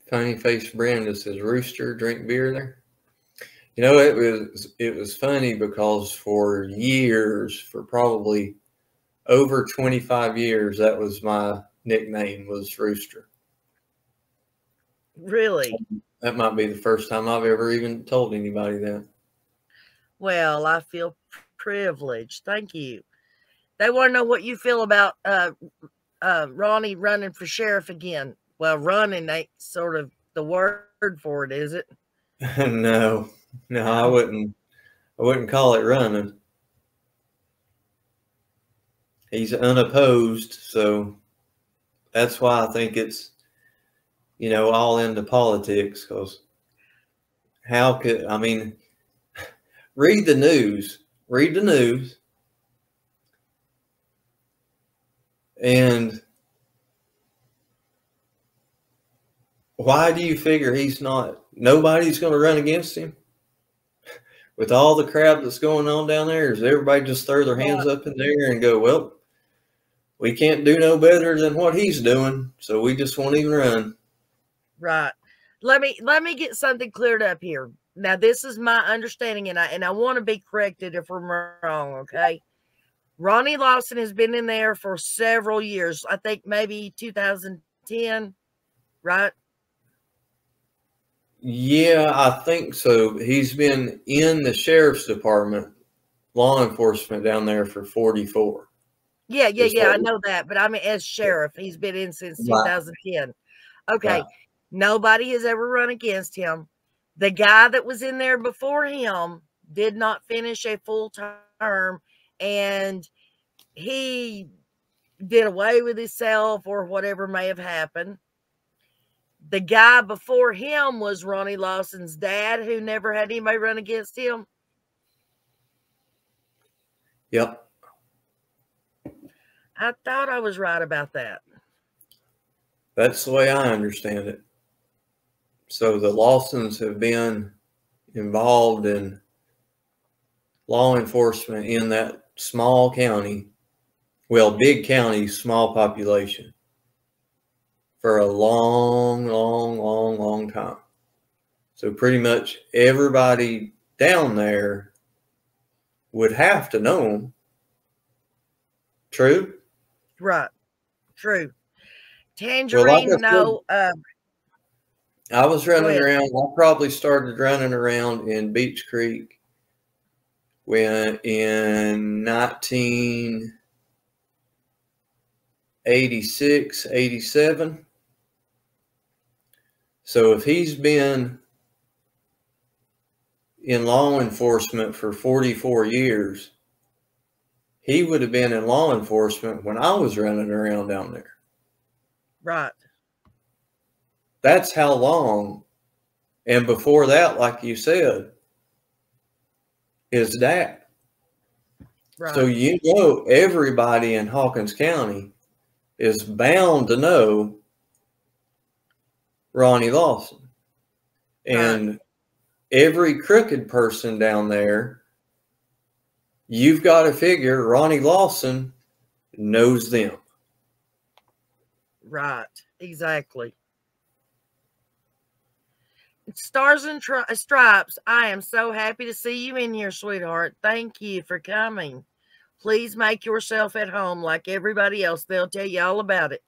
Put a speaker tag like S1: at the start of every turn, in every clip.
S1: Funny face Brenda says, "Rooster, drink beer there." You know, it was funny because for years, for probably over 25 years, that was my nickname, was Rooster.
S2: Really?
S1: That might be the first time I've ever even told anybody that.
S2: Well, I feel privileged. Thank you. They want to know what you feel about Ronnie running for sheriff again. Well, running ain't sort of the word for it, is it?
S1: No, I wouldn't call it running. He's unopposed, so that's why I think it's, you know, all into politics. Because how could, I mean, read the news, and why do you figure nobody's going to run against him? With all the crap that's going on down there, does everybody just throw their hands up in the air and go, well, we can't do no better than what he's doing, so we just won't even run?
S2: Right. Let me get something cleared up here. Now, this is my understanding, and I want to be corrected if I'm wrong, okay? Ronnie Lawson has been in there for several years. I think maybe 2010, right?
S1: Yeah, I think so. He's been in the sheriff's department, law enforcement down there for 44.
S2: Yeah, I know that. But I mean, as sheriff, he's been in since 2010. Okay. Right. Nobody has ever run against him. The guy that was in there before him did not finish a full term, and he did away with himself or whatever may have happened. The guy before him was Ronnie Lawson's dad, who never had anybody run against him.
S1: Yep.
S2: I thought I was right about that.
S1: That's the way I understand it. So the Lawsons have been involved in law enforcement in that small county, well, big county, small population, for a long time. So pretty much everybody down there would have to know him. True?
S2: Right. True. Tangerine, well, no.
S1: I was running around. I probably started running around in Beach Creek when in 1986, 87. So if he's been in law enforcement for 44 years, he would have been in law enforcement when I was running around down there.
S2: Right.
S1: That's how long. And before that, like you said, his dad. Right. So you know everybody in Hawkins County is bound to know Ronnie Lawson. And right. Every crooked person down there, you've got to figure Ronnie Lawson knows them.
S2: Right. Exactly. Stars and Stripes, I am so happy to see you in here, sweetheart. Thank you for coming. Please make yourself at home like everybody else. They'll tell you all about it.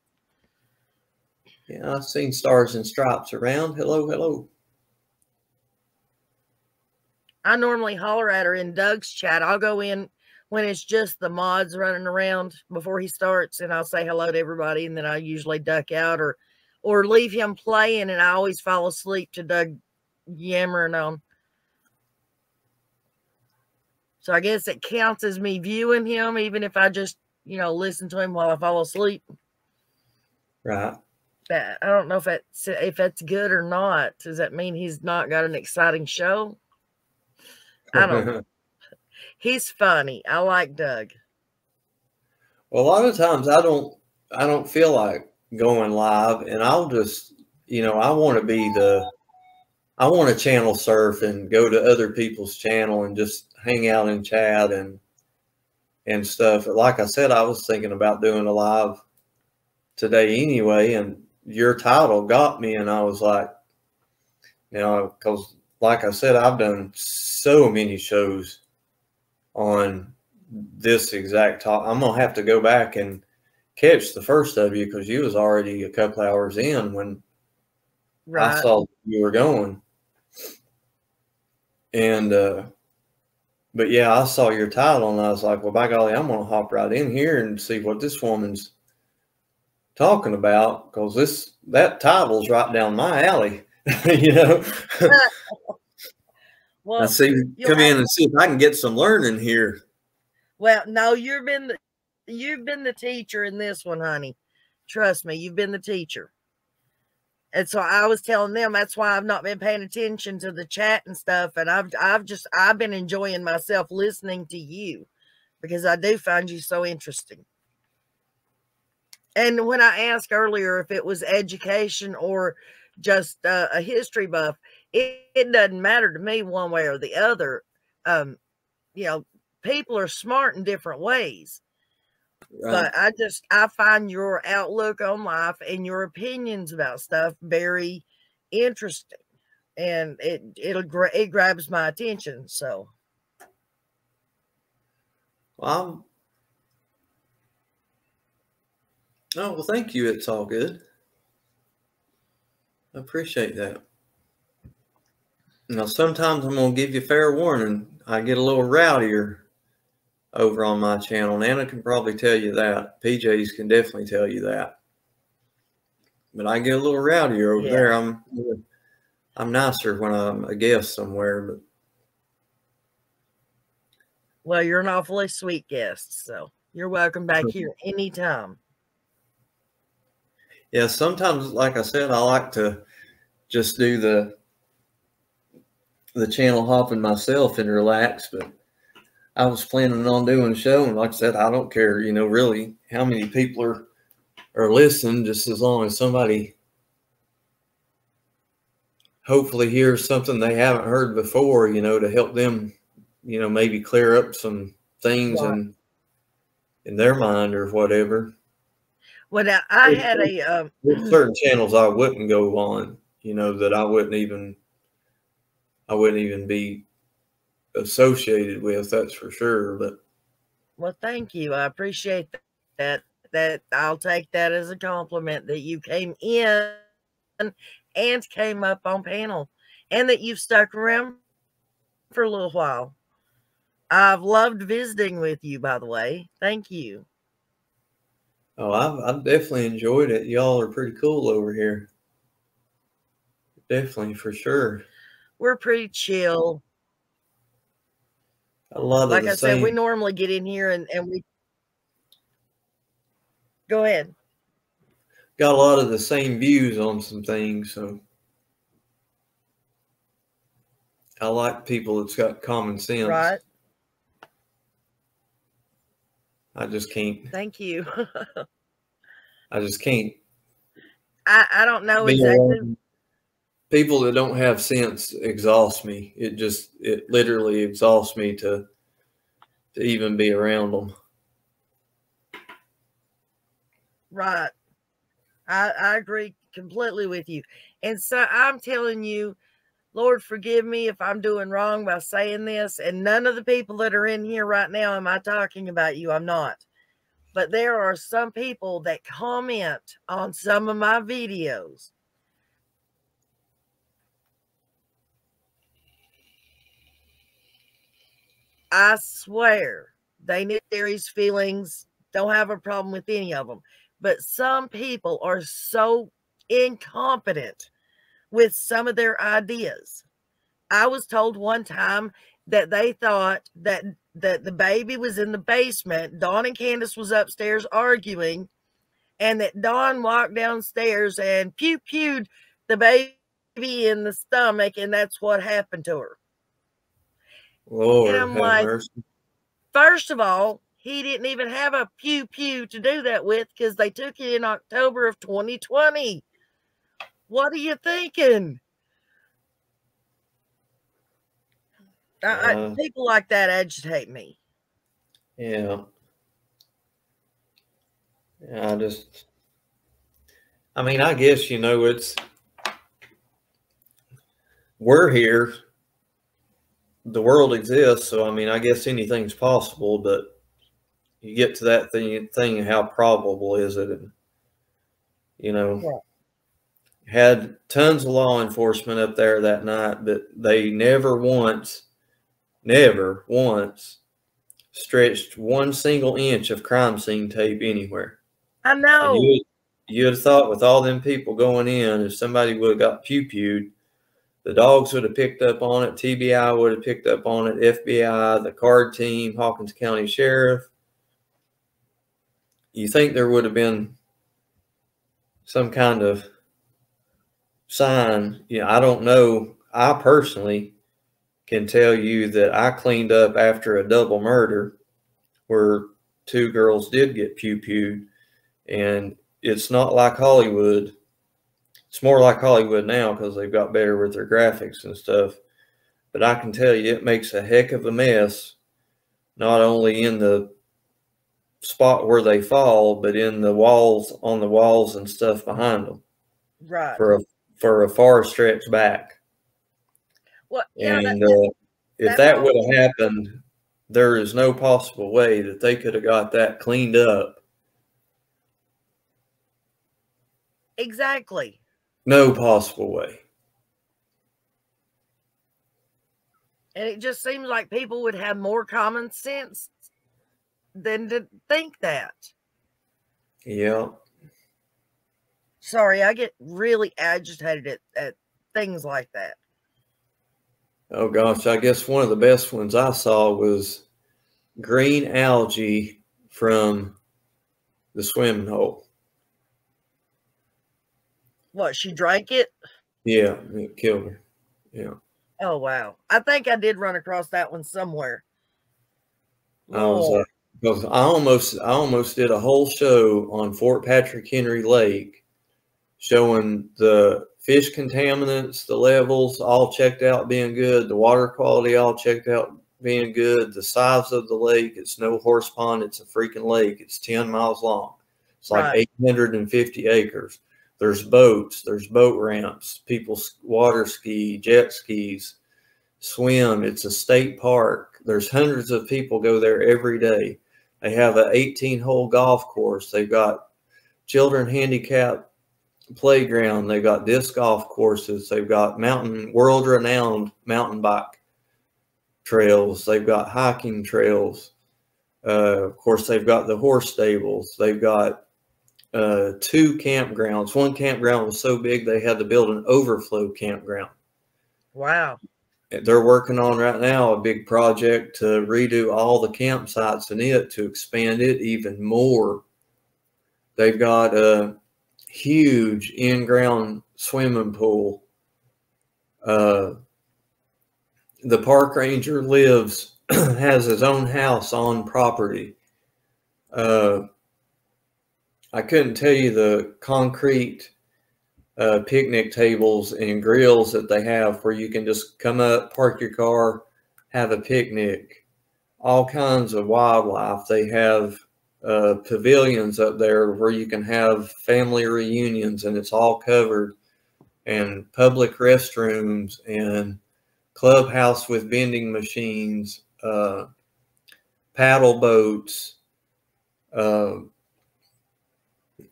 S1: Yeah, I've seen Stars and Stripes around. Hello, hello.
S2: I normally holler at her in Doug's chat. I'll go in when it's just the mods running around before he starts, and I'll say hello to everybody, and then I usually duck out or leave him playing, and I always fall asleep to Doug yammering on. So I guess it counts as me viewing him, even if I just, listen to him while I fall asleep.
S1: Right.
S2: I don't know if that's good or not. Does that mean he's not got an exciting show? I don't know. He's funny. I like Doug.
S1: Well, a lot of times I don't feel like going live, and I'll just, I want to channel surf and go to other people's channel and just hang out and chat and stuff. Like I said, I was thinking about doing a live today anyway, and your title got me, and I was like, you know, because like I said, I've done so many shows on this exact topic. I'm gonna have to go back and catch the first of you, because you was already a couple hours in when I saw you were going. And but yeah, I saw your title and I was like, well, by golly, I'm gonna hop right in here and see what this woman's talking about, because that title's right down my alley. You know.
S2: Well,
S1: I see. Come in and see if I can get some learning here.
S2: Well, no, you've been the teacher in this one, honey. Trust me, you've been the teacher. And so I was telling them that's why I've not been paying attention to the chat and stuff. And I've been enjoying myself listening to you, because I do find you so interesting. And when I asked earlier if it was education or just a history buff, it doesn't matter to me one way or the other. You know, people are smart in different ways. Right. But I find your outlook on life and your opinions about stuff very interesting, and it grabs my attention. So,
S1: well, oh, well, thank you. It's all good. I appreciate that. Now, sometimes I'm going to give you fair warning. I get a little rowdier over on my channel. Nana can probably tell you that. PJs can definitely tell you that. But I get a little rowdier over there. I'm nicer when I'm a guest somewhere. But
S2: well, you're an awfully sweet guest, so you're welcome back here anytime.
S1: Yeah, sometimes, like I said, I like to just do the channel hopping myself and relax, but I was planning on doing a show, and like I said, I don't care, you know, really how many people are listening, just as long as somebody hopefully hears something they haven't heard before, you know, to help them, you know, maybe clear up some things in their mind or whatever.
S2: Well, now, I had
S1: certain channels I wouldn't go on, you know, that I wouldn't even be associated with, that's for sure. But
S2: well, thank you. I appreciate that. That I'll take that as a compliment, that you came in and came up on panel, and that you've stuck around for a little while. I've loved visiting with you, by the way. Thank you.
S1: Oh, I've definitely enjoyed it. Y'all are pretty cool over here. Definitely, for sure.
S2: We're pretty chill.
S1: A lot of
S2: like I said, we normally get in here and we go ahead.
S1: Got a lot of the same views on some things, so I like people that's got common sense.
S2: Right.
S1: I just can't.
S2: Thank you.
S1: I just can't.
S2: I don't know exactly.
S1: People that don't have sense exhaust me. It literally exhausts me to even be around them.
S2: Right. I agree completely with you. And so I'm telling you, Lord, forgive me if I'm doing wrong by saying this. And none of the people that are in here right now am I talking about you. I'm not. But there are some people that comment on some of my videos. I swear they knew Terry's feelings. Don't have a problem with any of them. But some people are so incompetent with some of their ideas. I was told one time that they thought that the baby was in the basement. Dawn and Candace was upstairs arguing, and that Dawn walked downstairs and pew-pewed the baby in the stomach, and that's what happened to her.
S1: Lord,
S2: and I'm like, mercy. First of all, he didn't even have a pew-pew to do that with, because they took it in October of 2020. What are you thinking? People like that agitate me.
S1: Yeah. I just, I mean, I guess, we're here, the world exists. So, I mean, I guess anything's possible, but you get to that thing, how probable is it? And,
S2: Yeah.
S1: had tons of law enforcement up there that night, but they never once stretched one single inch of crime scene tape anywhere.
S2: I
S1: And
S2: know.
S1: you'd have thought with all them people going in, if somebody would have got pew-pewed, the dogs would have picked up on it, TBI would have picked up on it, FBI, the card team, Hawkins County Sheriff. You think there would have been some kind of sign. I don't know. I personally can tell you that I cleaned up after a double murder where two girls did get pew-pewed, and it's not like Hollywood. It's more like Hollywood now because they've got better with their graphics and stuff. But I can tell you it makes a heck of a mess, not only in the spot where they fall, but in the walls, on the walls and stuff behind them.
S2: Right.
S1: For a far stretch back.
S2: Well, yeah,
S1: and if that would have happened, there is no possible way that they could have got that cleaned up.
S2: Exactly.
S1: No possible way.
S2: And it just seems like people would have more common sense than to think that.
S1: Yeah.
S2: Sorry, I get really agitated at things like that.
S1: Oh gosh, I guess one of the best ones I saw was green algae from the swimming hole.
S2: What, she drank it?
S1: Yeah, it killed her. Yeah.
S2: Oh wow. I think I did run across that one somewhere.
S1: I almost did a whole show on Fort Patrick Henry Lake showing the fish contaminants, the levels all checked out being good, the water quality all checked out being good, the size of the lake. It's no horse pond, it's a freaking lake. It's 10 miles long. It's like 850 acres. There's boats, there's boat ramps, people water ski, jet skis, swim. It's a state park. There's hundreds of people go there every day. They have an 18-hole golf course. They've got children handicap playground. They've got disc golf courses. They've got world-renowned mountain bike trails. They've got hiking trails. Of course, they've got the horse stables. They've got 2 campgrounds. One campground was so big they had to build an overflow campground.
S2: Wow.
S1: They're working on right now a big project to redo all the campsites in it to expand it even more. They've got a huge in-ground swimming pool. The park ranger has his own house on property. I couldn't tell you the concrete picnic tables and grills that they have where you can just come up, park your car, have a picnic. All kinds of wildlife. They have pavilions up there where you can have family reunions, and it's all covered, and public restrooms and clubhouse with vending machines, paddle boats.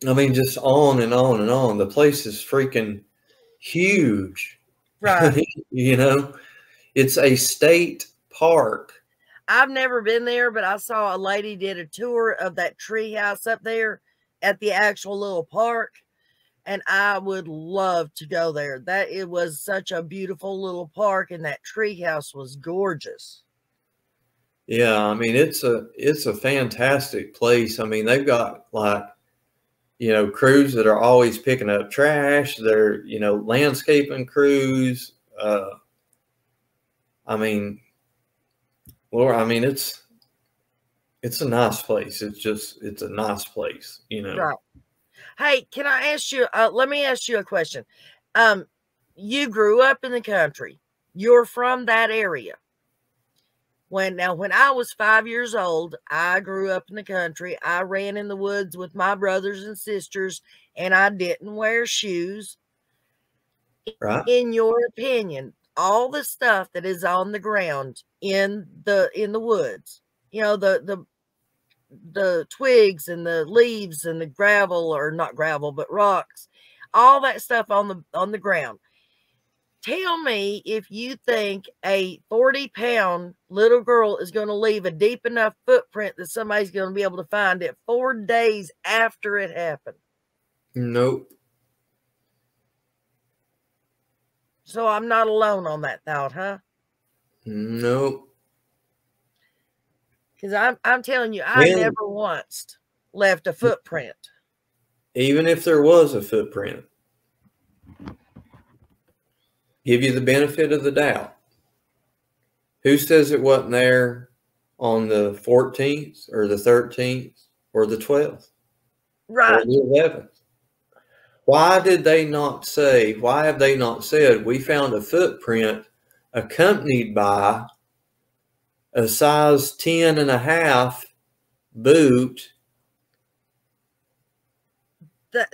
S1: I mean, just on and on and on. The place is freaking huge.
S2: Right.
S1: It's a state park.
S2: I've never been there, but I saw a lady did a tour of that tree house up there at the actual little park, and I would love to go there. It was such a beautiful little park, and that tree house was gorgeous.
S1: Yeah, I mean, it's a fantastic place. I mean, they've got crews that are always picking up trash. They're, landscaping crews. It's a nice place. It's a nice place,
S2: Right. Hey, can I ask you, let me ask you a question. You grew up in the country. You're from that area. When I was 5 years old, I grew up in the country. I ran in the woods with my brothers and sisters, and I didn't wear shoes.
S1: Right.
S2: In your opinion, all the stuff that is on the ground in the woods, you know, the twigs and the leaves and the gravel, or not gravel, but rocks, all that stuff on the ground. Tell me if you think a 40-pound little girl is going to leave a deep enough footprint that somebody's going to be able to find it 4 days after it happened.
S1: Nope.
S2: So I'm not alone on that thought, huh?
S1: Nope.
S2: Because I'm telling you, I never once left a footprint.
S1: Even if there was a footprint, give you the benefit of the doubt. Who says it wasn't there on the 14th or the 13th or the 12th?
S2: Right.
S1: Or the 11th? Why did they not say, why have they not said, we found a footprint accompanied by a size 10.5 boot?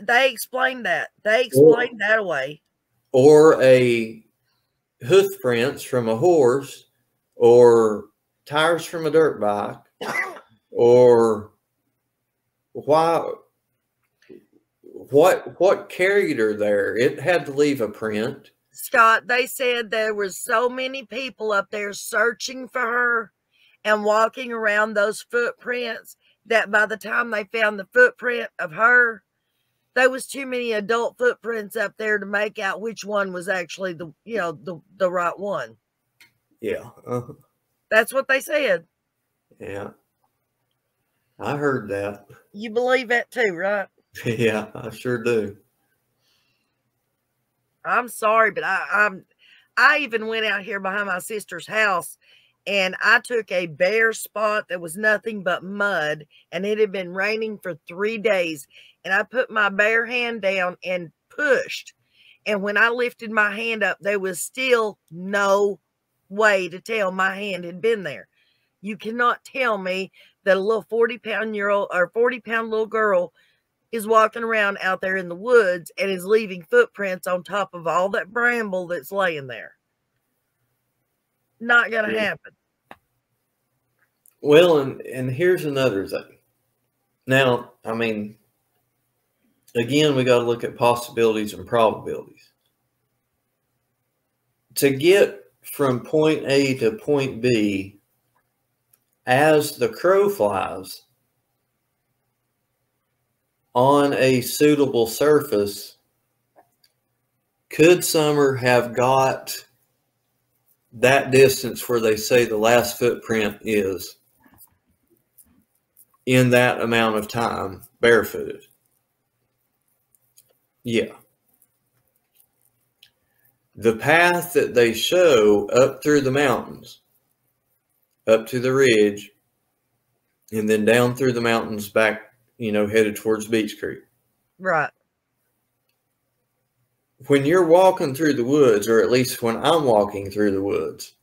S2: They explained that. They explained that away.
S1: Or a hoof prints from a horse, or tires from a dirt bike, or what carried her there? It had to leave a print.
S2: Scott, they said there was so many people up there searching for her and walking around those footprints that by the time they found the footprint of her, there was too many adult footprints up there to make out which one was actually the right one.
S1: Yeah.
S2: That's what they said.
S1: Yeah. I heard that.
S2: You believe that too, right?
S1: Yeah, I sure do.
S2: I'm sorry, but I even went out here behind my sister's house, and I took a bare spot that was nothing but mud, and it had been raining for 3 days. And I put my bare hand down and pushed. And when I lifted my hand up, there was still no way to tell my hand had been there. You cannot tell me that a little 40-pound little girl is walking around out there in the woods and is leaving footprints on top of all that bramble that's laying there. Not going to happen.
S1: Well, and here's another thing. Now, I mean, again, we got to look at possibilities and probabilities. To get from point A to point B, as the crow flies, on a suitable surface, could Summer have got that distance where they say the last footprint is in that amount of time barefooted? Yeah. The path that they show up through the mountains, up to the ridge, and then down through the mountains back, headed towards Beach Creek.
S2: Right.
S1: When you're walking through the woods, or at least when I'm walking through the woods,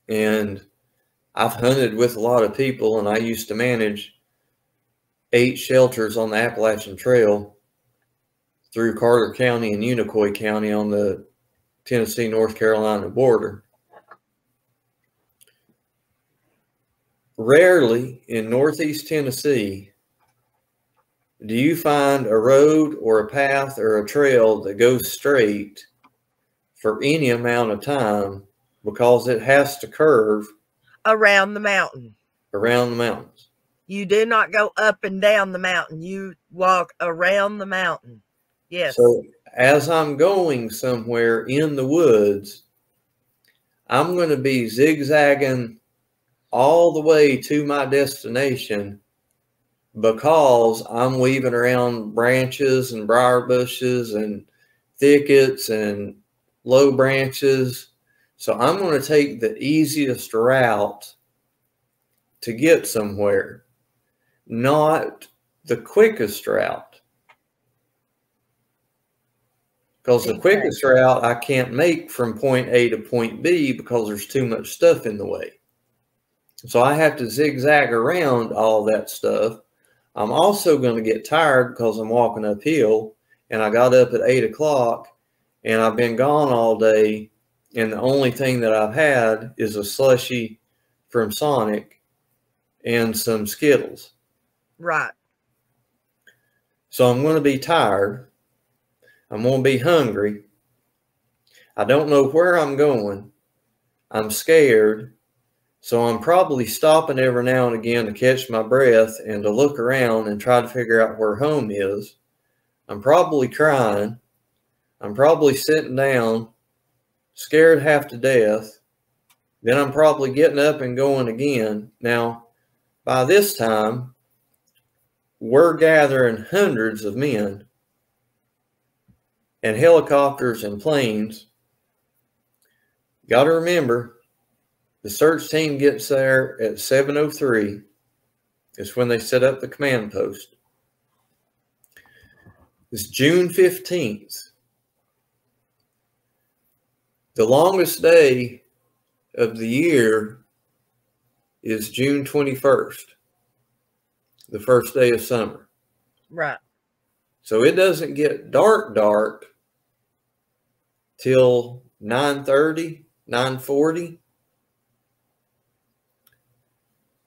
S1: and I've hunted with a lot of people, and I used to manage 8 shelters on the Appalachian Trail through Carter County and Unicoi County on the Tennessee-North Carolina border. Rarely in Northeast Tennessee do you find a road or a path or a trail that goes straight for any amount of time, because it has to curve
S2: around the mountain.
S1: Around the mountains.
S2: You do not go up and down the mountain. You walk around the mountain. Yes.
S1: So as I'm going somewhere in the woods, I'm going to be zigzagging all the way to my destination, because I'm weaving around branches and briar bushes and thickets and low branches. So I'm going to take the easiest route to get somewhere, not the quickest route. Because the quickest route I can't make from point A to point B because there's too much stuff in the way. So I have to zigzag around all that stuff. I'm also going to get tired because I'm walking uphill, and I got up at 8 o'clock and I've been gone all day. And the only thing that I've had is a slushie from Sonic and some Skittles.
S2: Right.
S1: So I'm going to be tired. I'm going to be hungry. I don't know where I'm going. I'm scared. So I'm probably stopping every now and again to catch my breath and to look around and try to figure out where home is. I'm probably crying. I'm probably sitting down, scared half to death. Then I'm probably getting up and going again. Now, by this time, we're gathering hundreds of men and helicopters and planes. Got to remember, the search team gets there at 7:03. It's when they set up the command post. It's June 15th. The longest day of the year is June 21st, the first day of summer.
S2: Right.
S1: So it doesn't get dark till 9:30, 9:40.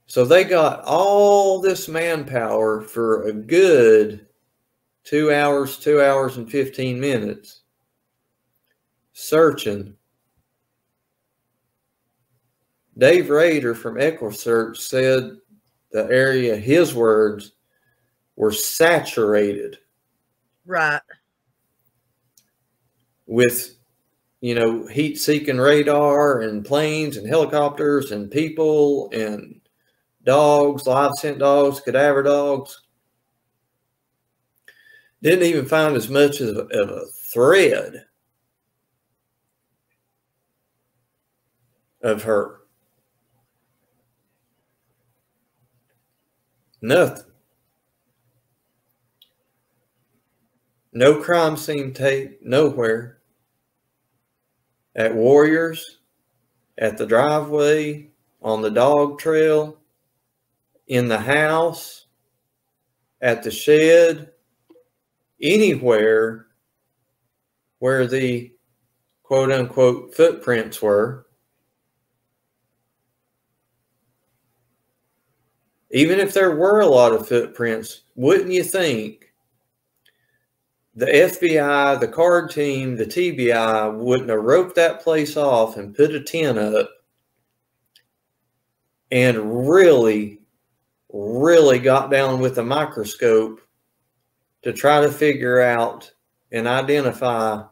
S1: So they got all this manpower for a good 2 hours and 15 minutes searching. Dave Rader from EquiSearch said the area, his words, were saturated.
S2: Right.
S1: With, heat-seeking radar and planes and helicopters and people and dogs, live scent dogs, cadaver dogs. Didn't even find as much as a thread of her. Nothing. No crime scene tape nowhere. At Warriors, at the driveway, on the dog trail, in the house, at the shed, anywhere where the quote-unquote footprints were. Even if there were a lot of footprints, wouldn't you think the FBI, the card team, the TBI wouldn't have roped that place off and put a tent up and really got down with a microscope to try to figure out and identify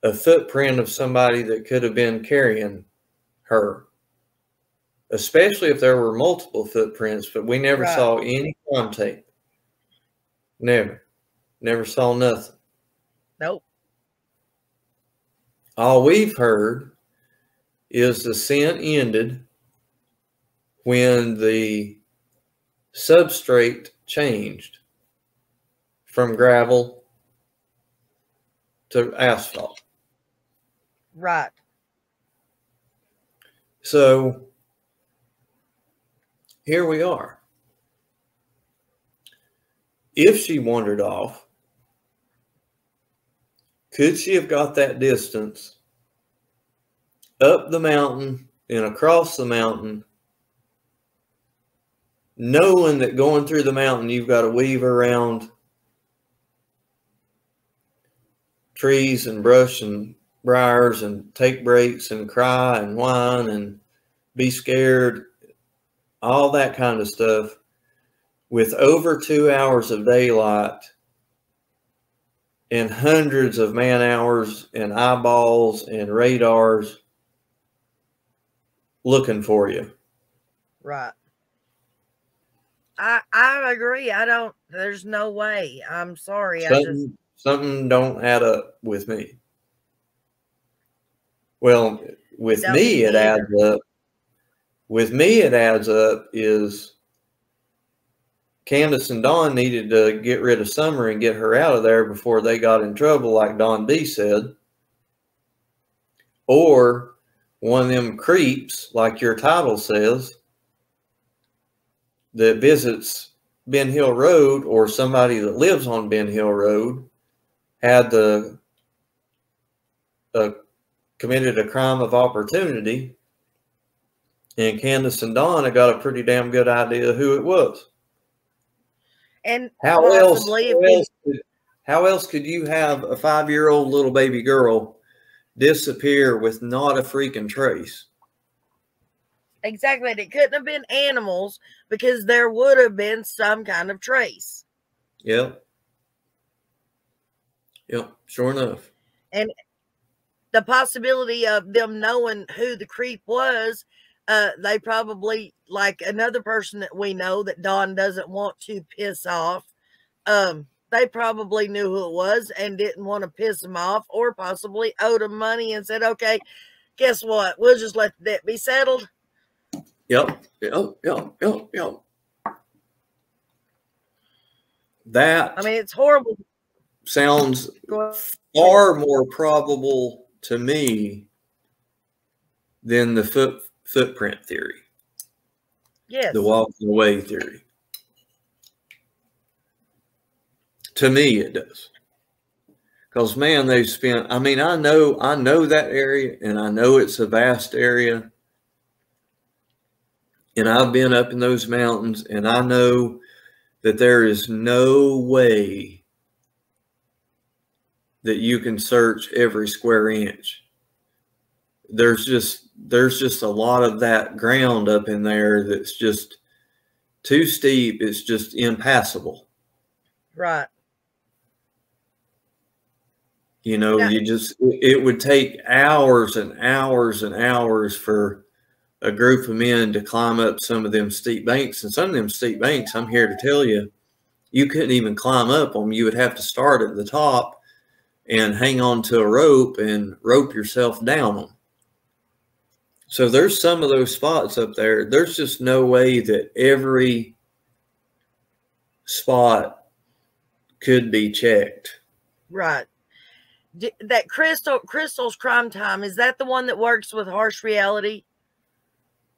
S1: a footprint of somebody that could have been carrying her, especially if there were multiple footprints, but we never saw any crime tape. Never saw nothing.
S2: Nope.
S1: All we've heard is the scent ended when the substrate changed from gravel to asphalt.
S2: Right.
S1: So here we are. If she wandered off, could she have got that distance up the mountain and across the mountain, knowing that going through the mountain, you've got to weave around trees and brush and briars and take breaks and cry and whine and be scared, all that kind of stuff, with over 2 hours of daylight and hundreds of man hours and eyeballs and radars looking for you.
S2: Right. I agree. There's no way. I'm sorry.
S1: Something don't add up with me. Well, with me, it adds up. With me, it adds up is Candace and Dawn needed to get rid of Summer and get her out of there before they got in trouble, like Don B said. Or one of them creeps, like your title says, that visits Ben Hill Road, or somebody that lives on Ben Hill Road, had committed a crime of opportunity, and Candace and Dawn had got a pretty damn good idea who it was.
S2: And
S1: how else could you have a 5-year-old little baby girl disappear with not a freaking trace?
S2: Exactly. It couldn't have been animals, because there would have been some kind of trace.
S1: Yep. Yep, sure enough.
S2: And the possibility of them knowing who the creep was, they probably, like another person that we know that Dawn doesn't want to piss off, they probably knew who it was and didn't want to piss him off, or possibly owed him money and said, okay, guess what? We'll just let the debt be settled.
S1: Yep. That,
S2: I mean, it's horrible.
S1: Sounds far more probable to me than the footprint theory.
S2: Yes.
S1: The walking away theory. To me, it does. Because, man, they've spent, I mean, I know that area, and I know it's a vast area. And I've been up in those mountains, and I know that there is no way that you can search every square inch. There's just a lot of that ground up in there that's just too steep. It's just impassable.
S2: Right.
S1: You know, now, it would take hours and hours and hours for a group of men to climb up some of them steep banks. And some of them steep banks, I'm here to tell you, you couldn't even climb up them. You would have to start at the top and hang on to a rope and rope yourself down them. So there's some of those spots up there. There's just no way that every spot could be checked.
S2: Right. That Crystal's Crime Time, is that the one that works with Harsh Reality?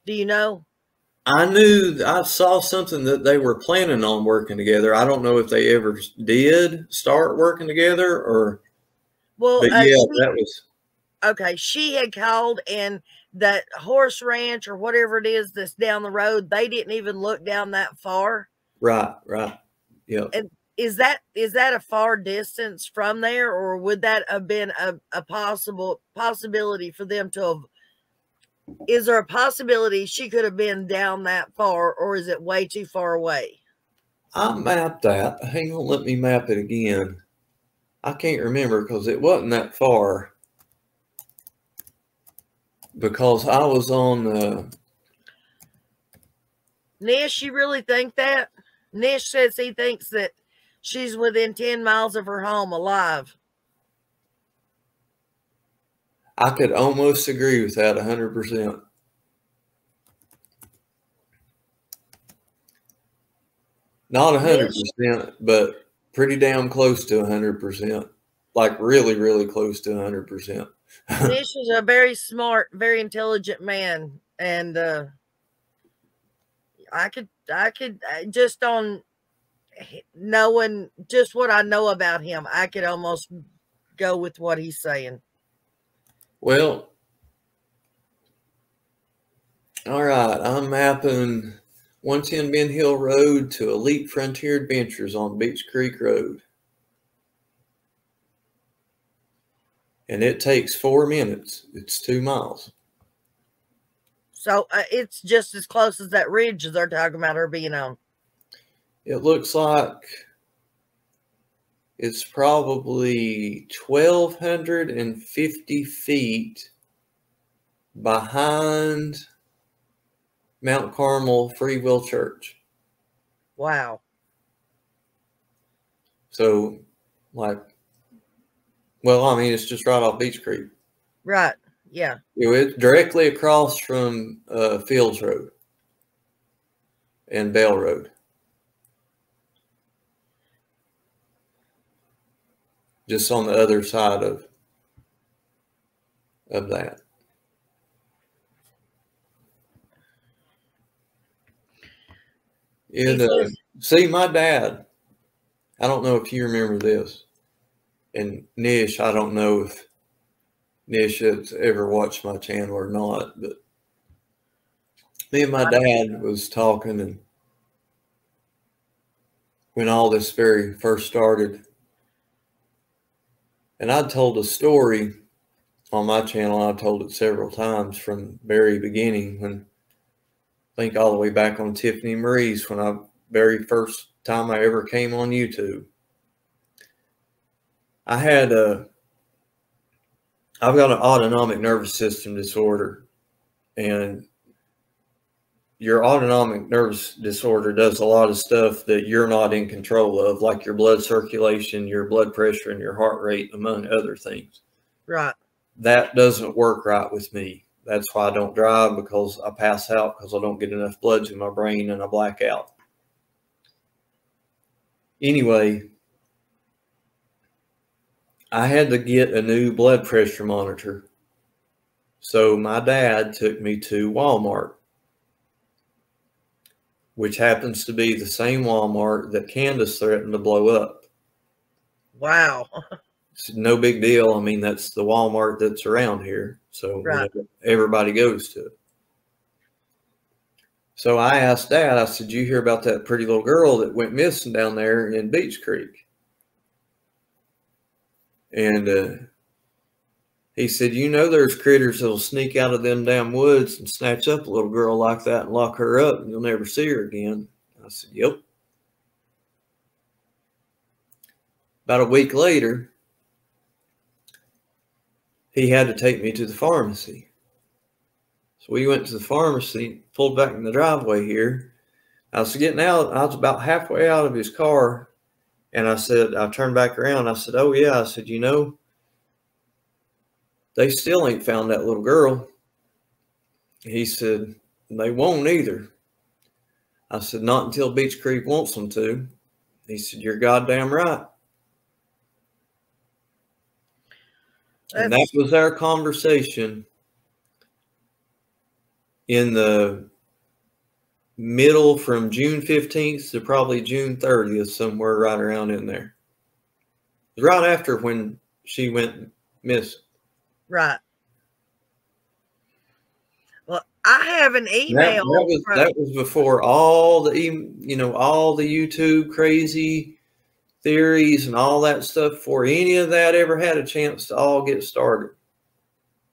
S2: Do you know?
S1: I saw something that they were planning on working together. I don't know if they ever did start working together, or.
S2: Well,
S1: but yeah, that was.
S2: Okay, she had called, and that horse ranch or whatever it is that's down the road, they didn't even look down that far.
S1: Right. Yeah.
S2: And is that a far distance from there, or would that have been a possibility for them to have? Is there a possibility she could have been down that far, or is it way too far away?
S1: I mapped that. Hang on, let me map it again. I can't remember because it wasn't that far. Because I was on
S2: Nish, you really think that? Nish says he thinks that she's within 10 miles of her home alive.
S1: I could almost agree with that 100%. Not 100%, but pretty damn close to 100%. Like really, really close to 100%.
S2: Nish is a very smart, very intelligent man, and I could just on knowing just what I know about him, I could almost go with what he's saying.
S1: Well, all right, I'm mapping 110 Ben Hill Road to Elite Frontier Adventures on Beach Creek Road. And it takes 4 minutes. It's 2 miles.
S2: So it's just as close as that ridge they're talking about her being on.
S1: It looks like it's probably 1,250 feet behind Mount Carmel Free Will Church.
S2: Wow.
S1: So, like, well, I mean, it's just right off Beach Creek.
S2: Right. Yeah.
S1: It's directly across from Fields Road and Bell Road. Just on the other side of that. See, my dad, I don't know if you remember this, and Nish, I don't know if Nish has ever watched my channel or not, but me and my dad was talking, and when all this very first started, and I told a story on my channel. I told it several times from the very beginning, when I think all the way back on Tiffany Marie's, when very first time I ever came on YouTube. I've got an autonomic nervous system disorder, and your autonomic nervous disorder does a lot of stuff that you're not in control of, like your blood circulation, your blood pressure, and your heart rate, among other things.
S2: Right.
S1: That doesn't work right with me. That's why I don't drive, because I pass out because I don't get enough blood to my brain and I black out. Anyway, I had to get a new blood pressure monitor. So my dad took me to Walmart, which happens to be the same Walmart that Candace threatened to blow up.
S2: Wow.
S1: It's no big deal. I mean, that's the Walmart that's around here. So
S2: right.
S1: Everybody goes to it. So I asked Dad, I said, "You hear about that pretty little girl that went missing down there in Beach Creek?" And he said, "You know, there's critters that'll sneak out of them damn woods and snatch up a little girl like that and lock her up, and you'll never see her again." I said, "Yep." About a week later, he had to take me to the pharmacy. So we went to the pharmacy, pulled back in the driveway here. I was getting out. I was about halfway out of his car. And I said, I turned back around. I said, "Oh, yeah." I said, "You know, they still ain't found that little girl." He said, "They won't either." I said, "Not until Beach Creek wants them to." He said, "You're goddamn right." And that was our conversation in the middle, from June 15th to probably June 30th, somewhere right around in there. It was right after when she went missing.
S2: Right. Well, I have an email.
S1: That was before all the, all the YouTube crazy theories and all that stuff, before any of that ever had a chance to all get started.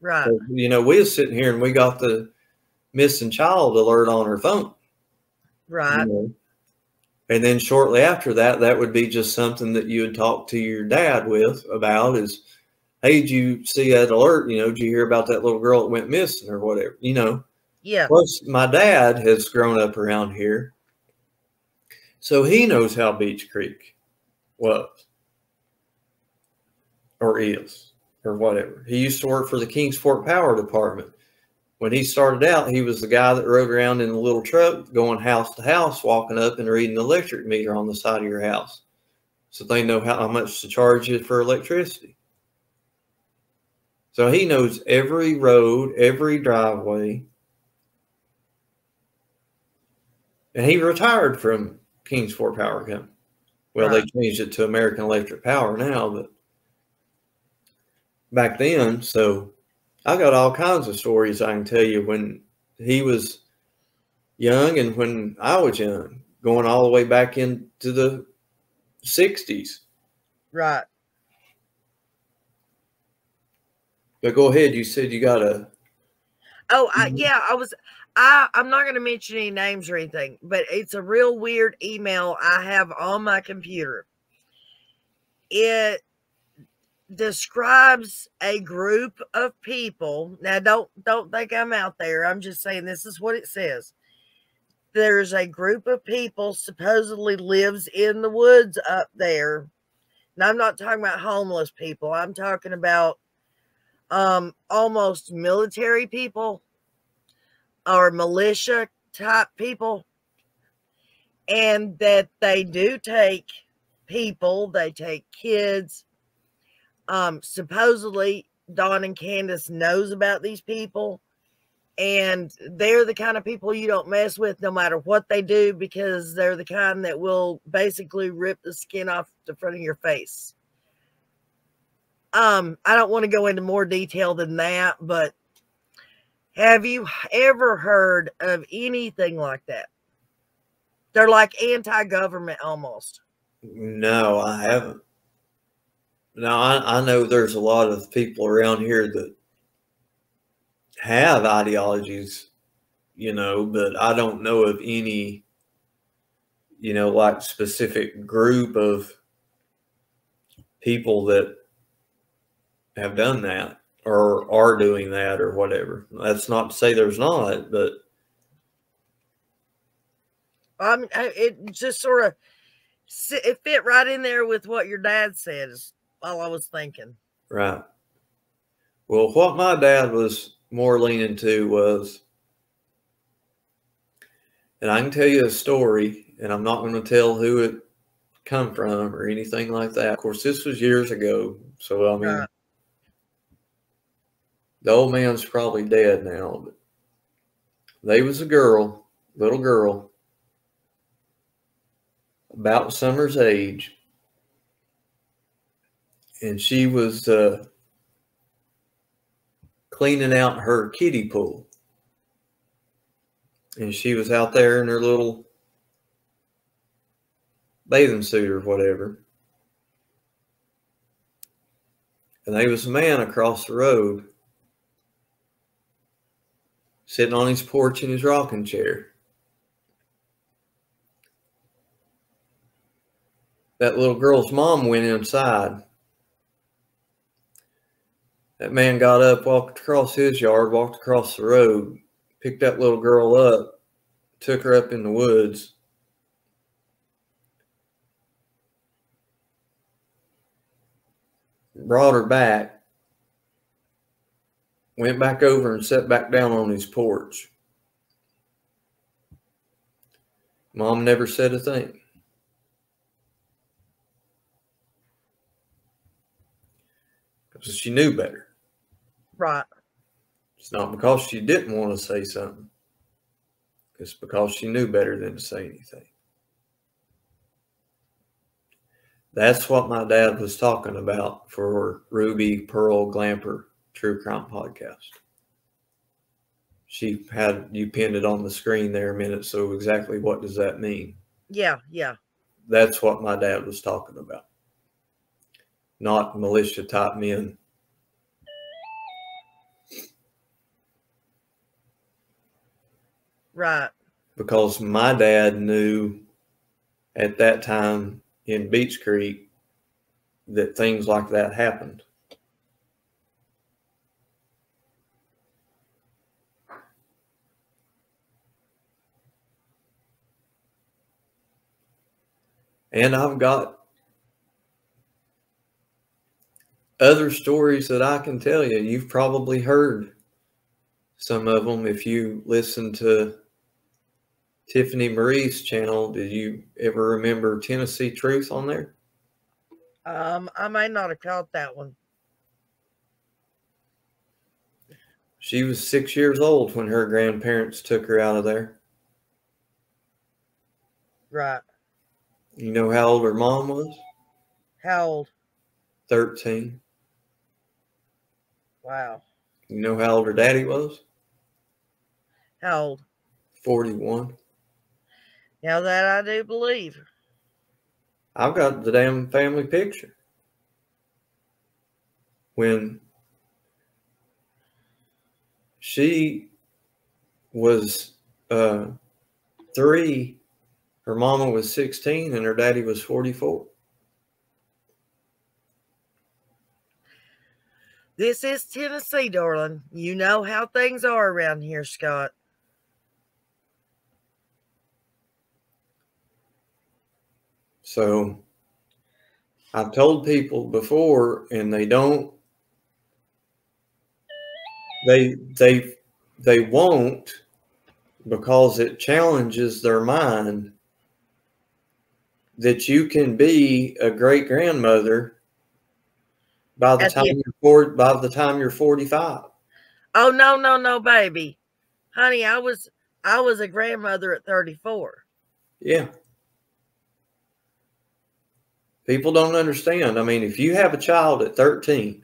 S2: Right.
S1: So, we was sitting here and we got the missing child alert on her phone.
S2: Right.
S1: And then shortly after that, that would be just something that you would talk to your dad about is, "Hey, did you see that alert? Did you hear about that little girl that went missing," or whatever,
S2: Yeah.
S1: Plus, my dad has grown up around here, so he knows how Beach Creek was, or is, or whatever. He used to work for the Kingsport Power Department. When he started out, he was the guy that rode around in the little truck, going house to house, walking up and reading the electric meter on the side of your house, so they know how much to charge you for electricity. So he knows every road, every driveway. And he retired from Kingsport Power Company. Well, They changed it to American Electric Power now, but back then, so I got all kinds of stories I can tell you when he was young and when I was young, going all the way back into the 60s.
S2: Right.
S1: But go ahead. You said you got a...
S2: Oh, I'm not going to mention any names or anything, but it's a real weird email I have on my computer. It describes a group of people. Now, don't think I'm out there. I'm just saying this is what it says. There's a group of people supposedly lives in the woods up there. And I'm not talking about homeless people. I'm talking about almost military people or militia type people, and that they do take people, they take kids. Supposedly Dawn and Candace knows about these people, And they're the kind of people you don't mess with no matter what they do, because they're the kind that will basically rip the skin off the front of your face. I don't want to go into more detail than that, but have you ever heard of anything like that? They're like anti-government almost.
S1: No, I haven't. Now, I know there's a lot of people around here that have ideologies, you know, but I don't know of any, you know, like specific group of people that have done that or are doing that or whatever. That's not to say there's not, but
S2: it just sort of it fit right in there with what your dad said is all I was thinking.
S1: Right. Well, what my dad was more leaning to was, and I can tell you a story, and I'm not going to tell who it come from or anything like that. Of course, this was years ago, so I mean,
S2: Right.
S1: The old man's probably dead now, but they was a girl, little girl, about Summer's age, and she was cleaning out her kiddie pool. And she was out there in her little bathing suit or whatever. And there was a man across the road sitting on his porch in his rocking chair. That little girl's mom went inside. That man got up, walked across his yard, walked across the road, picked that little girl up, took her up in the woods. Brought her back, went back over and sat back down on his porch. Mom never said a thing. Because she knew better.
S2: Right.
S1: It's not because she didn't want to say something. It's because she knew better than to say anything. That's what my dad was talking about for Ruby Pearl Glamper True Crime Podcast. She had you pinned it on the screen there a minute. So exactly what does that mean?
S2: Yeah, yeah.
S1: That's what my dad was talking about. Not militia type men.
S2: Right.
S1: Because my dad knew at that time in Beach Creek that things like that happened. And I've got other stories that I can tell you. You've probably heard some of them if you listen to Tiffany Marie's channel. Did you ever remember Tennessee Truth on there?
S2: I may not have caught that one.
S1: She was 6 years old when her grandparents took her out of there.
S2: Right.
S1: You know how old her mom was?
S2: How old?
S1: 13.
S2: Wow.
S1: You know how old her daddy was?
S2: How old?
S1: 41.
S2: Now that I do believe.
S1: I've got the damn family picture. When she was 3, her mama was 16 and her daddy was 44.
S2: This is Tennessee, darling. You know how things are around here, Scott.
S1: So I've told people before, and they don't. They won't, because it challenges their mind that you can be a great grandmother by the time you're 45.
S2: Oh, no, baby. Honey, I was a grandmother at 34.
S1: Yeah. People don't understand. I mean, if you have a child at 13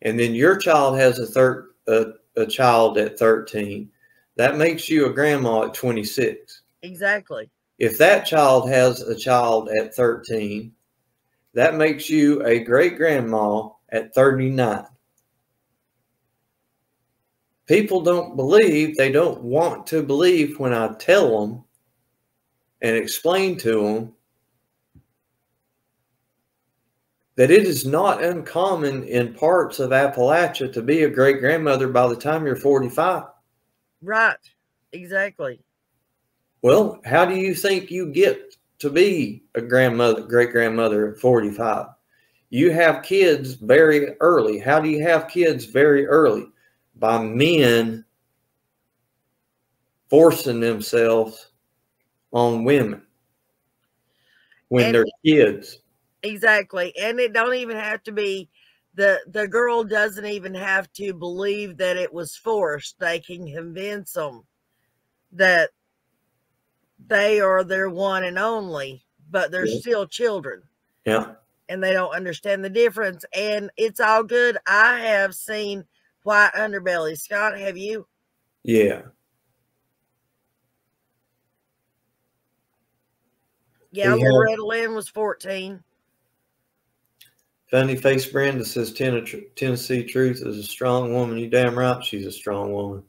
S1: and then your child has a child at 13, that makes you a grandma at 26.
S2: Exactly.
S1: If that child has a child at 13, that makes you a great grandma at 39. People don't believe, they don't want to believe when I tell them and explain to them that it is not uncommon in parts of Appalachia to be a great grandmother by the time you're 45.
S2: Right. Exactly.
S1: Well, how do you think you get to be a grandmother, great grandmother at 45? You have kids very early. How do you have kids very early? By men forcing themselves on women when they're kids.
S2: Exactly. And it don't even have to be, the girl doesn't even have to believe that it was forced. They can convince them that they are their one and only, but they're still children.
S1: Yeah.
S2: And they don't understand the difference. And it's all good. I have seen white underbelly. Scott, have you?
S1: Yeah.
S2: Yeah, Loretta Lynn was 14.
S1: Funny Face Brenda says Tennessee Truth is a strong woman. You damn right she's a strong woman.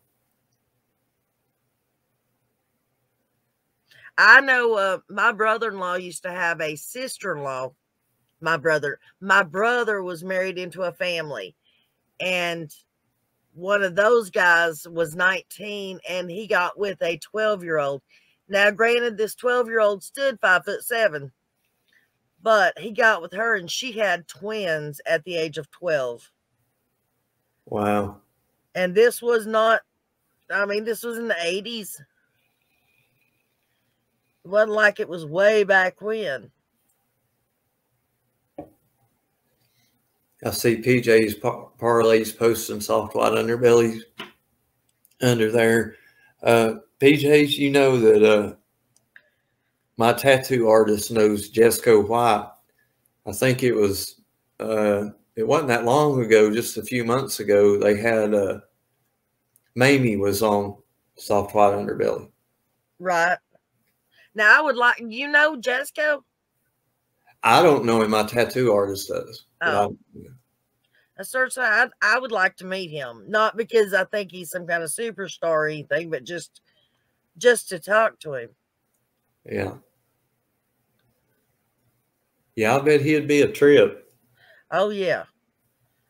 S2: I know my brother-in-law used to have a sister-in-law. My brother was married into a family, and one of those guys was 19 and he got with a 12-year-old. Now, granted, this 12-year-old stood 5'7", but he got with her and she had twins at the age of 12.
S1: Wow.
S2: And this was not, I mean, this was in the 80s. It wasn't like it was way back when.
S1: I see PJ's parlays posting soft white underbellies under there. PJ's, you know that my tattoo artist knows Jesco White. I think it was it wasn't that long ago, just a few months ago, they had Mamie was on soft white underbelly.
S2: Right. Now I would like, you know, Jesco?
S1: I don't know him. My tattoo artist does.
S2: Oh. I would like to meet him. Not because I think he's some kind of superstar or anything, but just to talk to him.
S1: Yeah. Yeah, I bet he'd be a trip.
S2: Oh yeah.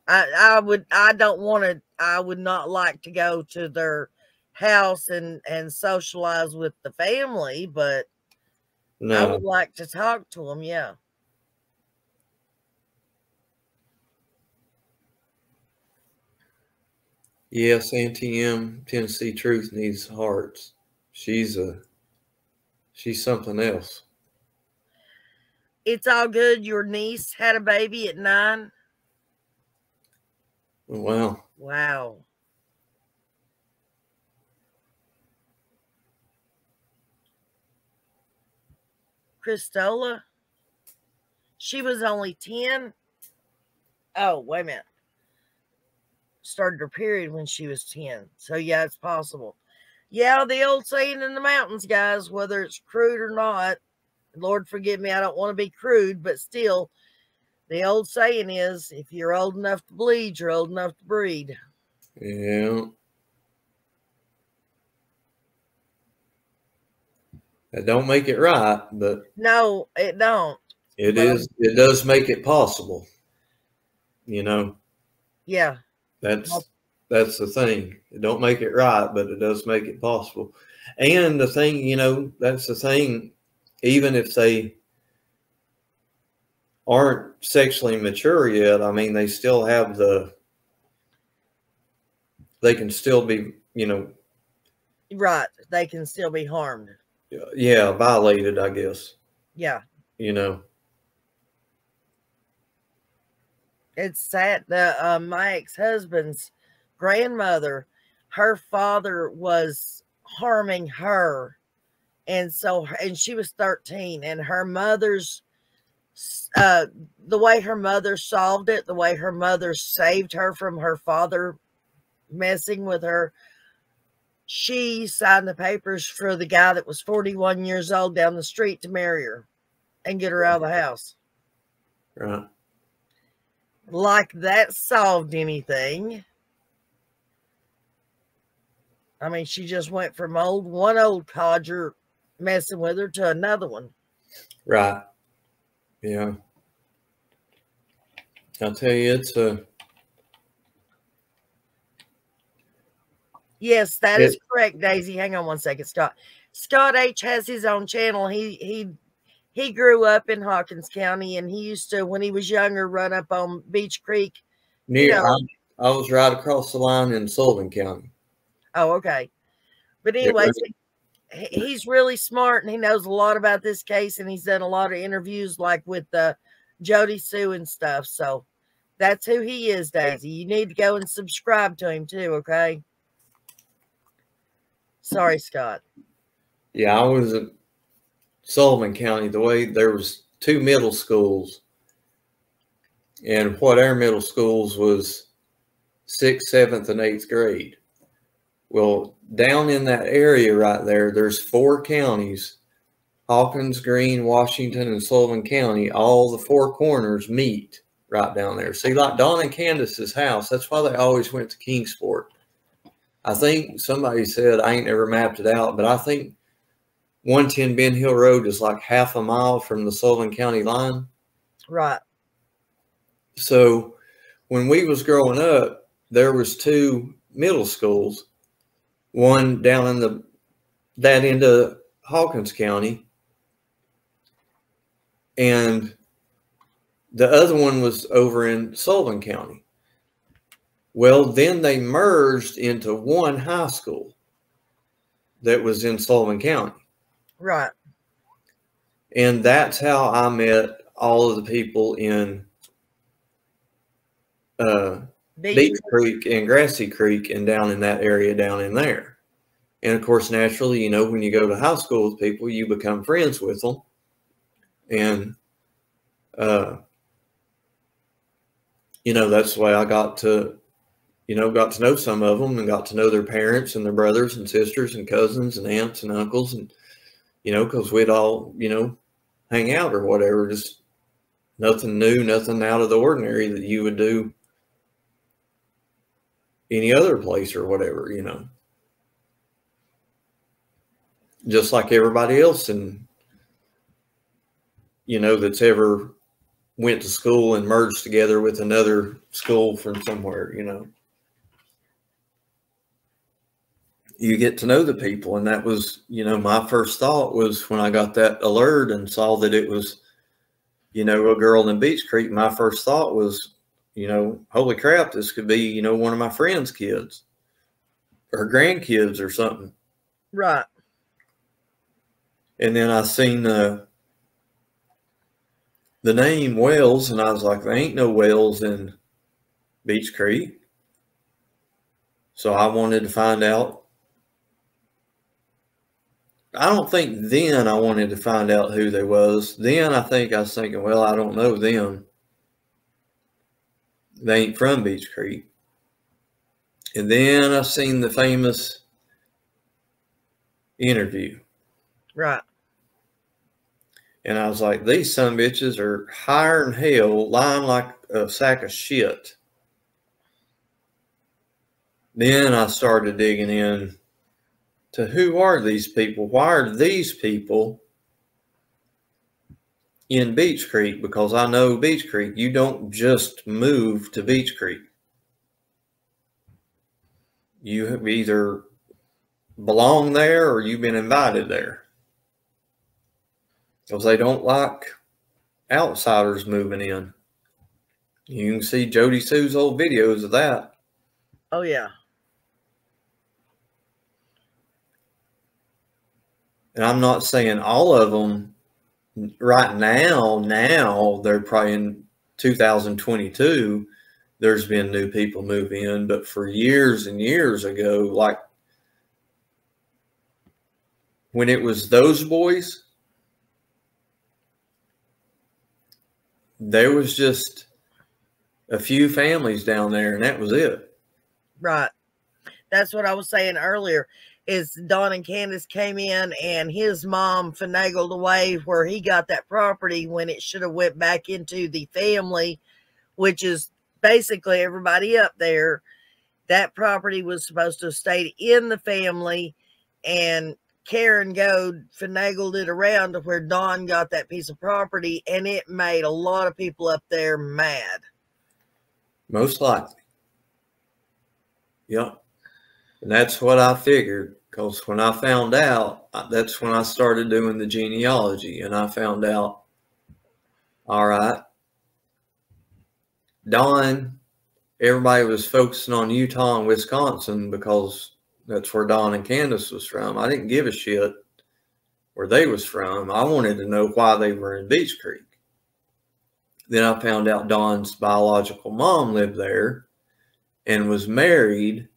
S2: I would not like to go to their house and socialize with the family, but no. I would like to talk to them, yeah.
S1: Yes, Auntie M, Tennessee Truth needs hearts. She's something else.
S2: It's all good. Your niece had a baby at 9.
S1: Wow.
S2: Wow. Christola, she was only 10. Oh, wait a minute. Started her period when she was 10. So yeah, it's possible. Yeah, the old saying in the mountains, guys, whether it's crude or not, Lord forgive me, I don't want to be crude, but still, the old saying is, if you're old enough to bleed, you're old enough to breed.
S1: Yeah. That don't make it right, but
S2: no, it don't.
S1: It does make it possible. You know.
S2: Yeah.
S1: That's the thing. It don't make it right, but it does make it possible. And the thing, you know, that's the thing. Even if they aren't sexually mature yet, I mean, they still have they can still be, you know.
S2: Right. They can still be harmed.
S1: Yeah, violated, I guess.
S2: Yeah.
S1: You know.
S2: It's sad that my ex-husband's grandmother her father was harming her. And so, and she was 13, and her mother's, the way her mother solved it, the way her mother saved her from her father messing with her, she signed the papers for the guy that was 41 years old down the street to marry her and get her out of the house.
S1: Right.
S2: Like that solved anything. I mean, she just went from one old codger messing with her to another one.
S1: Right. Yeah. I'll tell you, it's a...
S2: Yes, that is correct, Daisy. Hang on one second, Scott. Scott H has his own channel. He grew up in Hawkins County, and he used to, when he was younger, run up on Beach Creek.
S1: Near, I was right across the line in Sullivan County.
S2: Oh, okay. But anyways, he's really smart, and he knows a lot about this case, and he's done a lot of interviews like with Jody Sue and stuff. So that's who he is, Daisy. You need to go and subscribe to him too, okay? Sorry, Scott.
S1: Yeah, I was in Sullivan County. The way there was 2 middle schools, and what our middle schools was 6th, 7th, and 8th grade. Well, down in that area right there, there's 4 counties, Hawkins, Greene, Washington, and Sullivan County. All the 4 corners meet right down there. See, like Don and Candace's house, that's why they always went to Kingsport. I think somebody said, I ain't never mapped it out, but I think 110 Ben Hill Road is like half a mile from the Sullivan County line.
S2: Right.
S1: So when we was growing up, there was 2 middle schools. One down in that end of Hawkins County, and the other one was over in Sullivan County. Well, then they merged into one high school that was in Sullivan County.
S2: Right.
S1: And that's how I met all of the people in Beach Creek and Grassy Creek and down in that area down in there. And of course, naturally, you know, when you go to high school with people, you become friends with them. And, you know, that's the way I got to know some of them and got to know their parents and their brothers and sisters and cousins and aunts and uncles. And, you know, because we'd all, you know, hang out or whatever, just nothing new, nothing out of the ordinary that you would do any other place or whatever, you know. Just like everybody else, and you know, that's ever went to school and merged together with another school from somewhere, you know. You get to know the people, and that was, you know, my first thought was when I got that alert and saw that it was, you know, a girl in Beach Creek. My first thought was, you know, holy crap, this could be, you know, one of my friends' kids or grandkids or something.
S2: Right.
S1: And then I seen the name Wells, and I was like, there ain't no Wells in Beach Creek. So I wanted to find out. I don't think then I wanted to find out who they was. Then I think I was thinking, well, I don't know them. They ain't from Beach Creek. And then I seen the famous interview.
S2: Right.
S1: And I was like, these sumbitches are higher than hell, lying like a sack of shit. Then I started digging in to who are these people? Why are these people in Beach Creek? Because I know Beach Creek, you don't just move to Beach Creek. You either belong there or you've been invited there. Because they don't like outsiders moving in. You can see Jody Sue's old videos of that.
S2: Oh, yeah.
S1: And I'm not saying all of them right now they're probably in 2022. there's been new people move in, but for years and years ago, like when it was those boys, there was just a few families down there, and that was it.
S2: Right. That's what I was saying earlier, is Don and Candace came in and his mom finagled away where he got that property when it should have went back into the family, which is basically everybody up there. That property was supposed to have stayed in the family, and Karen Goad finagled it around to where Don got that piece of property, and it made a lot of people up there mad.
S1: Most likely. Yep. And that's what I figured, because when I found out, that's when I started doing the genealogy, and I found out, all right, Don, everybody was focusing on Utah and Wisconsin because that's where Don and Candace was from. I didn't give a shit where they was from. I wanted to know why they were in Beach Creek. Then I found out Don's biological mom lived there and was married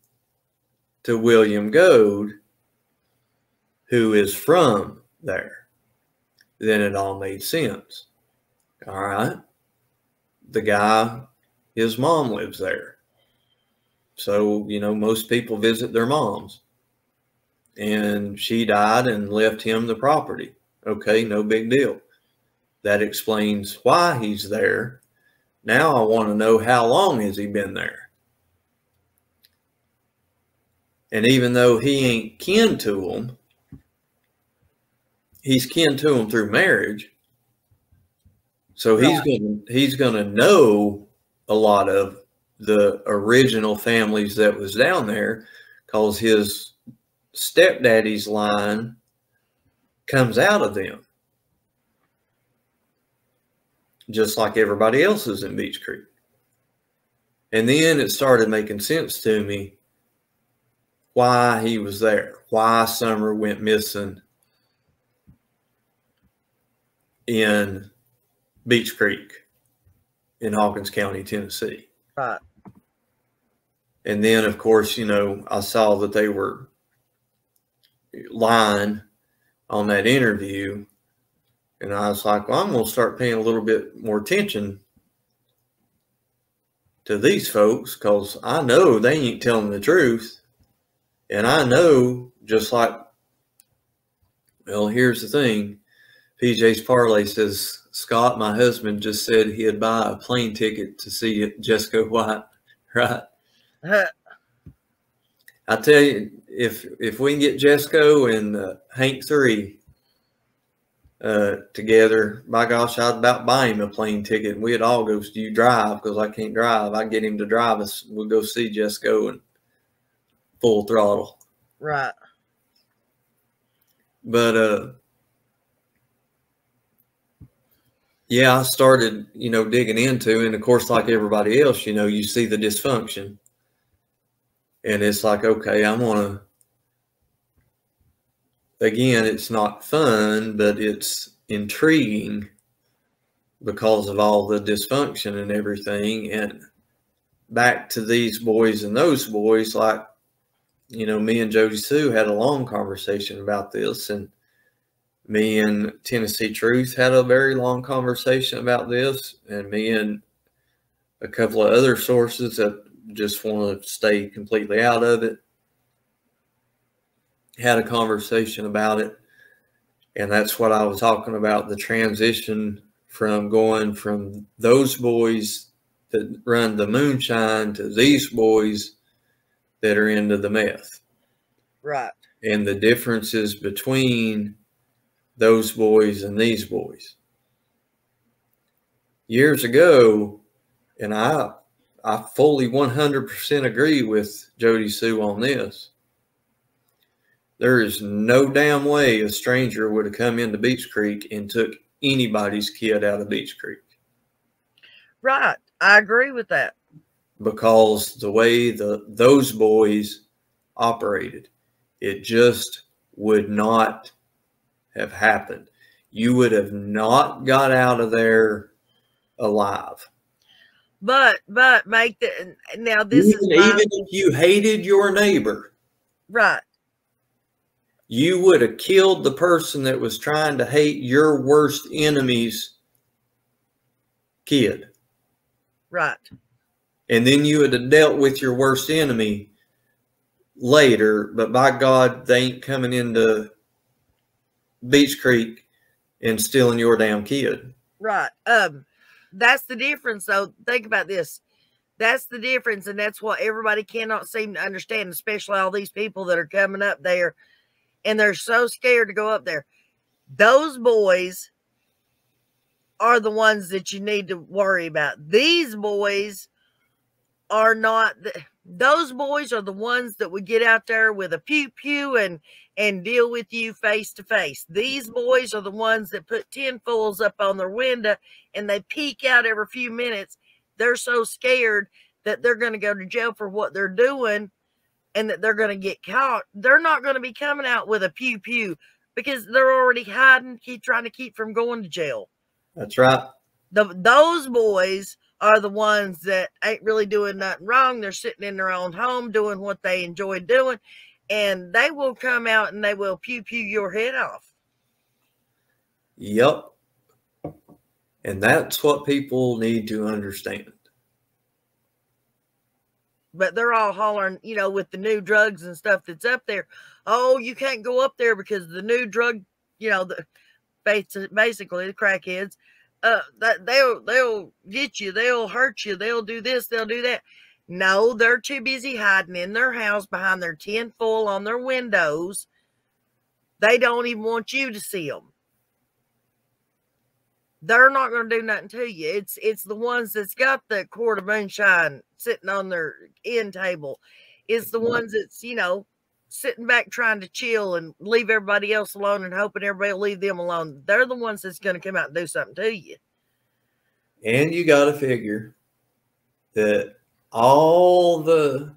S1: to William Goad, who is from there. Then it all made sense. All right. The guy, his mom lives there. So, you know, most people visit their moms. And she died and left him the property. Okay, no big deal. That explains why he's there. Now I want to know, how long has he been there? And even though he ain't kin to him, he's kin to him through marriage. So he's gonna know a lot of the original families that was down there, because his stepdaddy's line comes out of them, just like everybody else's in Beach Creek. And then it started making sense to me why he was there, why Summer went missing in Beach Creek in Hawkins County, Tennessee.
S2: Right.
S1: And then, of course, you know, I saw that they were lying on that interview. And I was like, well, I'm going to start paying a little bit more attention to these folks, because I know they ain't telling the truth. And I know, just like, well, here's the thing. PJ's Parlay says, Scott, my husband, just said he'd buy a plane ticket to see Jessica White. Right? I tell you, if we can get Jessica and Hank 3 together, my gosh, I'd about buy him a plane ticket. And we'd all go, do you drive? Because I can't drive. I get him to drive us. We'll go see Jessica and full throttle.
S2: Right.
S1: But yeah, I started, you know, digging into, and of course, like everybody else, you know, you see the dysfunction, and it's like, okay, I'm gonna, again, it's not fun, but it's intriguing because of all the dysfunction and everything. And back to these boys and those boys, like, you know, me and Jody Sue had a long conversation about this, and me and Tennessee Truth had a very long conversation about this, and me and a couple of other sources that just want to stay completely out of it had a conversation about it. And that's what I was talking about, the transition from going from those boys that run the moonshine to these boys that are into the meth.
S2: Right.
S1: And the differences between those boys and these boys. Years ago, and I fully 100% agree with Jody Sue on this, there is no damn way a stranger would have come into Beach Creek and took anybody's kid out of Beach Creek.
S2: Right. I agree with that.
S1: Because the way those boys operated, it just would not have happened. You would have not got out of there alive.
S2: But make the now this
S1: even,
S2: is my,
S1: even if you hated your neighbor,
S2: right,
S1: you would have killed the person that was trying to hate your worst enemy's kid.
S2: right.
S1: And then you would have dealt with your worst enemy later, but by God, they ain't coming into Beach Creek and stealing your damn kid.
S2: Right. That's the difference, though. Think about this. That's the difference, and that's what everybody cannot seem to understand, especially all these people that are coming up there, and they're so scared to go up there. Those boys are the ones that you need to worry about. These boys are not. Those boys are the ones that would get out there with a pew pew and deal with you face to face. These boys are the ones that put tinfoils up on their window and they peek out every few minutes. They're so scared that they're going to go to jail for what they're doing and that they're going to get caught. They're not going to be coming out with a pew pew because they're already hiding, trying to keep from going to jail.
S1: That's right.
S2: Those boys are the ones that ain't really doing nothing wrong. They're sitting in their own home doing what they enjoy doing, and they will come out and they will pew pew your head off.
S1: Yep. And that's what people need to understand.
S2: But they're all hollering, you know, with the new drugs and stuff that's up there. Oh, you can't go up there because the new drug, you know, basically the crackheads, that they'll get you, they'll hurt you, they'll do this, they'll do that. No, they're too busy hiding in their house behind their tinfoil on their windows. They don't even want you to see them. They're not going to do nothing to you. It's the ones that's got the quart of moonshine sitting on their end table. It's the ones that's, you know, sitting back trying to chill and leave everybody else alone and hoping everybody will leave them alone. They're the ones that's going to come out and do something to you.
S1: And you got to figure that all the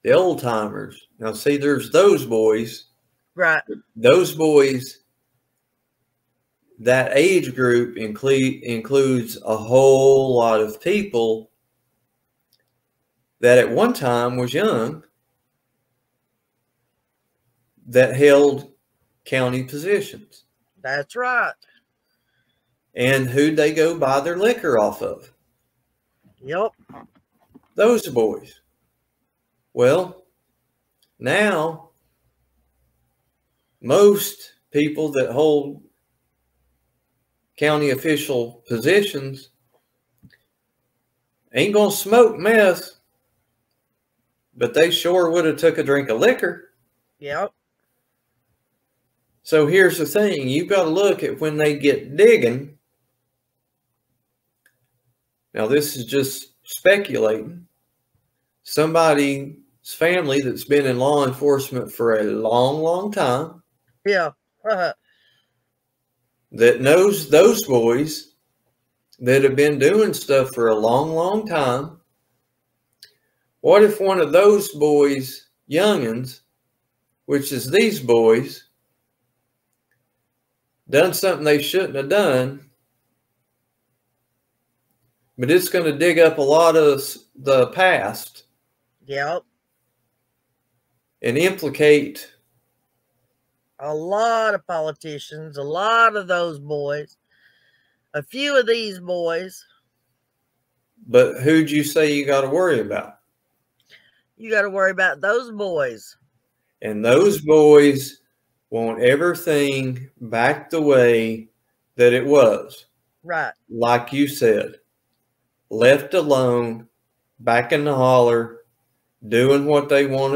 S1: old timers, now see, there's those boys.
S2: Right.
S1: Those boys, that age group includes a whole lot of people that at one time was young that held county positions.
S2: That's right.
S1: And who'd they go buy their liquor off of?
S2: Yep.
S1: Those boys. Well, now most people that hold county official positions ain't gonna smoke meth, but they sure would have took a drink of liquor.
S2: Yep.
S1: So here's the thing. You've got to look at when they get digging. Now, this is just speculating. Somebody's family that's been in law enforcement for a long, long time.
S2: Yeah.
S1: That knows those boys that have been doing stuff for a long, long time. What if one of those boys, youngins, which is these boys, done something they shouldn't have done, but it's going to dig up a lot of the past.
S2: Yep.
S1: And implicate
S2: a lot of politicians, a lot of those boys, a few of these boys.
S1: But who'd you say you got to worry about?
S2: You got to worry about those boys.
S1: And those boys want everything back the way that it was.
S2: Right.
S1: Like you said, left alone, back in the holler, doing what they want